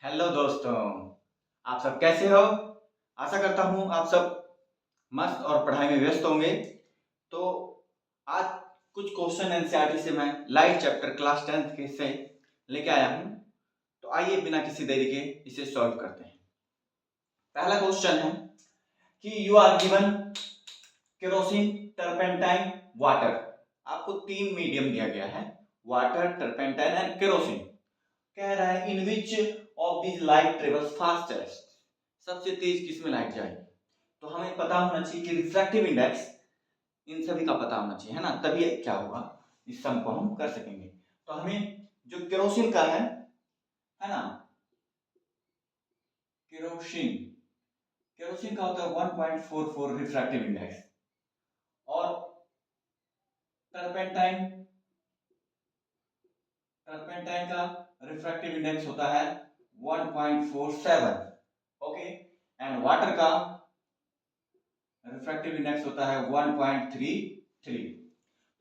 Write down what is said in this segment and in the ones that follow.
Hello दोस्तों, आप सब कैसे हो? आशा करता हूँ आप सब मस्त और पढ़ाई में व्यस्त होंगे। तो आज कुछ क्वेश्चन एनसीईआरटी से मैं लाइट चैप्टर क्लास 10th के से लेके आया हूँ। तो आइए बिना किसी देरी के इसे सॉल्व करते हैं। पहला क्वेश्चन है कि you are given kerosene, turpentine, water. आपको तीन मीडियम दिया गया है, वाटर, टर्पेंटाइन एंड केरोसिन। कह रहा है in which of this light travels fastest, सबसे तेज किस में लाइट जाएगी। तो हमें पता होना चाहिए कि रिफ्रैक्टिव इंडेक्स इन सभी का पता होना चाहिए, है ना, तभी क्या होगा, इस सम को हम कर सकेंगे। तो हमें जो केरोसिन का है ना, केरोसिन केरोसिन का होता है 1.44 रिफ्रैक्टिव इंडेक्स, और टर्पेंटाइन टर्पेंटाइन का रिफ्रैक्टिव इंडेक्स होता है 1.47। ओके, एंड वाटर का रिफ्रैक्टिव इंडेक्स होता है 1.33।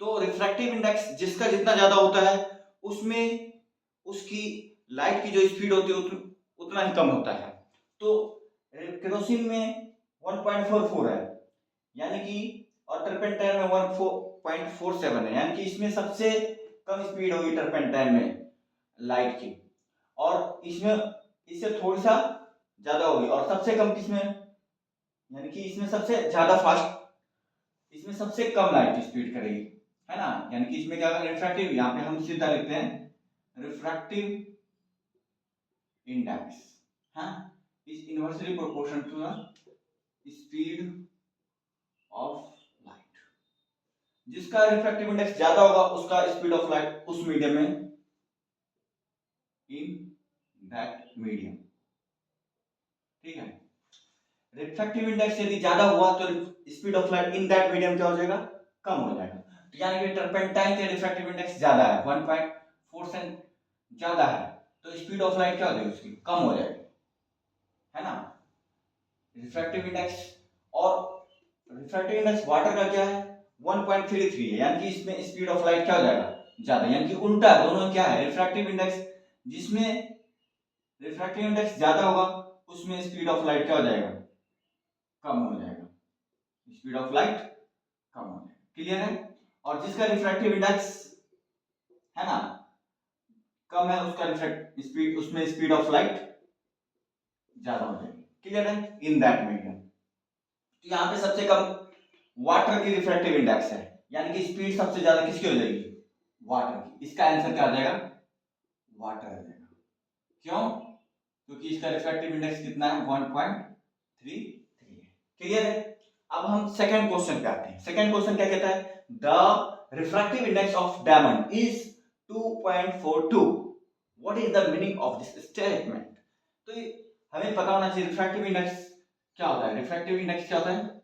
तो रिफ्रैक्टिव इंडेक्स जिसका जितना ज्यादा होता है उसमें उसकी लाइट की जो स्पीड होती है उतना ही कम होता है। तो केरोसिन में 1.44 है, यानी कि, और टर्पेंटाइन में 1.47 है, यानी कि इसमें सबसे कम स्पीड होगी टर्पेंटाइन में लाइट की, और इसमें इससे थोड़ी सा ज्यादा होगी, और सबसे कम किसमें, यानी कि इसमें सबसे ज्यादा फास्ट, इसमें सबसे कम लाइट की स्पीड करेगी, है ना। यानी कि इसमें क्या होगा, रिफ्रैक्टिव, यहाँ पे हम सीधा लिखते हैं रिफ्रैक्टिव इंडेक्स, हाँ, is inversely proportional to the speed of light. जिसका रिफ्रैक्टिव इंडेक्स ज्यादा होगा उसका स्पीड ऑफ लाइट उस मीडियम में, इन दैट मीडियम, ठीक है। रिफ्रैक्टिव इंडेक्स यदि ज्यादा हुआ तो speed of light in that medium क्या हो जाएगा, कम हो जाएगा। तो यानी कि टर्पेंटाइन का रिफ्रैक्टिव इंडेक्स ज्यादा है, 1.4 से ज्यादा है, तो स्पीड ऑफ लाइट क्या हो जाएगी, उसकी कम हो जाएगी, है ना। रिफ्रैक्टिव इंडेक्स, और रिफ्रैक्टिव इंडेक्स वाटर का क्या है, 1.33 है, यानी कि इसमें स्पीड ऑफ लाइट क्या हो जाएगा, ज्यादा, यानी कि उल्टा दोनों क्या है, रिफ्रैक्टिव इंडेक्स जिसमें रिफ्रैक्टिव इंडेक्स ज्यादा होगा उसमें स्पीड ऑफ लाइट क्या हो जाएगा, कम हो जाएगा, स्पीड ऑफ लाइट कम हो जाएगा। क्लियर है। और जिसका रिफ्रैक्टिव इंडेक्स, है ना, कम है, उसका रिफ्रैक्ट स्पीड, उसमें स्पीड ऑफ लाइट ज्यादा हो जाएगी। क्लियर है, इन दैट मीडियम। तो यहाँ पे सबसे कम वाटर की रिफ्रैक्टिव इंडेक्स है, यानी कि स्पीड सबसे ज्यादा किसकी हो जाएगी, वाटर की। इसका आंसर क्या आ जाएगा, वाटर आ जाएगा। क्यों, क्योंकि इसका रिफ्रैक्टिव इंडेक्स कितना है, 1.33 है। क्लियर है। अब हम सेकंड क्वेश्चन पे आते हैं। सेकंड क्वेश्चन क्या कहता है, the refractive index of diamond is 2.42। What is the meaning of this statement. तो हमें पता होना चाहिए रिफ्रैक्टिव इंडेक्स क्या होता है। रिफ्रैक्टिव इंडेक्स क्या होता है,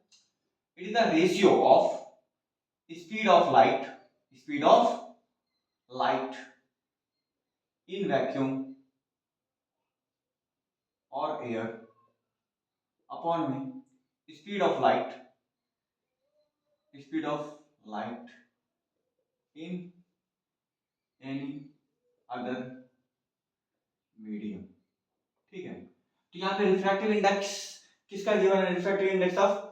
it is the ratio of speed of light in vacuum और एयर अपॉन में speed of light in any other medium. ठीक है। तो यहाँ पे रिफ्रैक्टिव इंडेक्स किसका गिवन है, रिफ्रैक्टिव इंडेक्स ऑफ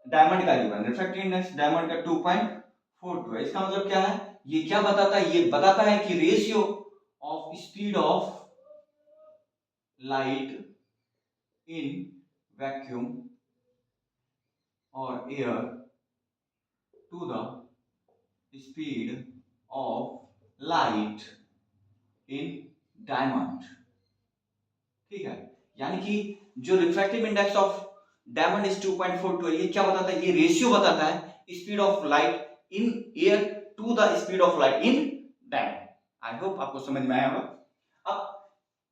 डायमंड का गिवन। रिफ्रैक्टिव इंडेक्स डायमंड का 2.42 है। इसका मतलब क्या है, ये क्या बताता है, ये बताता है कि ratio of speed of light in vacuum और air to the speed of light in diamond. ठीक है। यानी कि जो refractive index of diamond is 2.42 है, ये क्या बताता है, ये रेशियो बताता है speed of light in air to the speed of light in diamond. I hope आपको समझ में आया होगा। अब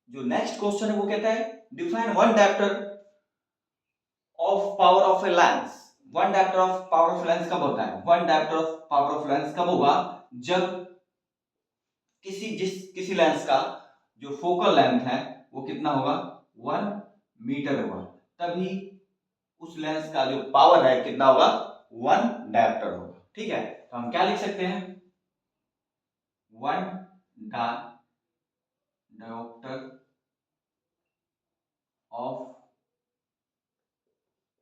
जो नेक्स्ट क्वेश्चन है वो कहता है define one dioptre of power of a lens. One dioptre of power of lens कब होता है, one dioptre of power of lens कब होगा, जब किसी लेंस का जो फोकल लेंथ है वो कितना होगा, 1 मीटर होगा, तभी उस लेंस का जो पावर है कितना होगा, 1 डायप्टर होगा। ठीक है। तो हम क्या लिख सकते हैं, 1 dioptre of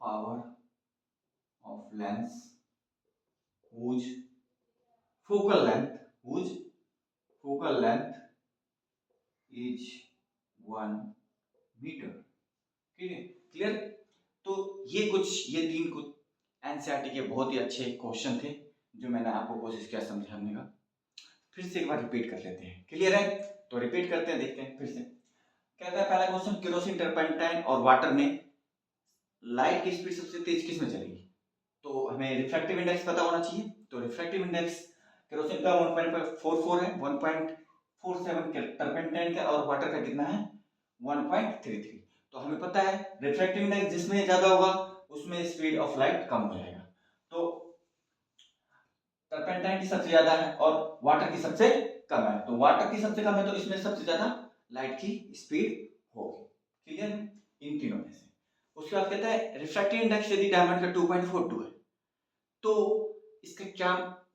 power of lens whose focal length is 1 metre. ठीक है, क्लियर। तो ये 3 कुछ एनसीईआरटी के बहुत ही अच्छे क्वेश्चन थे जो मैंने आपको कोशिश किया समझाने का। फिर से एक बार रिपीट कर लेते हैं, क्लियर है? तो रिपीट करते हैं, देखते हैं फिर से। कहता है पहला क्वेश्चन, केरोसिन, टर्पेंटाइन और वाटर में लाइट की स्पीड सबसे तेज किस में चलेगी? तो हमें रिफ्रैक्टिव इंडेक्स पता होना चाहिए। तो रिफ्रैक्टिव इंडेक्स केरोसिन का 1.44 है, 1.47 टर्पेंटाइन का, और वाटर का कितना है? 1.33। तो हमें पता है रिफ्रैक्टिव इंडेक्स जिसमें ज्यादा होगा उसमें स्पीड ऑफ लाइट कम हो जाएगा। तो टर्पेंटाइन की सबसे ज्यादा है और वाटर की सबसे कम है, तो वाटर की सबसे कम है तो इसमें सबसे ज्यादा लाइट की स्पीड होगी। क्लियर? इन तीनों में से। उसके बाद कहता है रिफ्रैक्टिव इंडेक्स यदि डायमंड का 2.42 है तो इसका क्या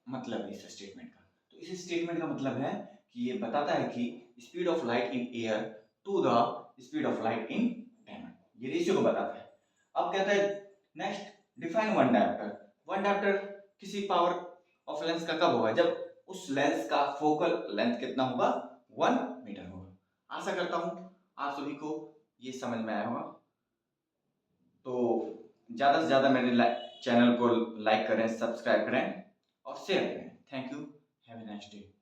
मतलब है इस स्टेटमेंट का? तो इस स्टेटमेंट का मतलब है कि ये बताता है कि speed of light in air to the speed of light in diamond, ये रेशियो को बताता है। अब कहता है next, define one dioptre. One dioptre किसी पावर ऑफ लेंस का कब होगा? जब उस लेंस का फोकल लेंथ कितना होगा? 1 मीटर होगा। आशा करता हूं आप सभी को ये समझ में आया होगा। तो ज्यादा से ज्यादा मेरे चैनल को लाइक करें, सब्सक्राइब करें और शेयर करें। Thank you, have a nice day.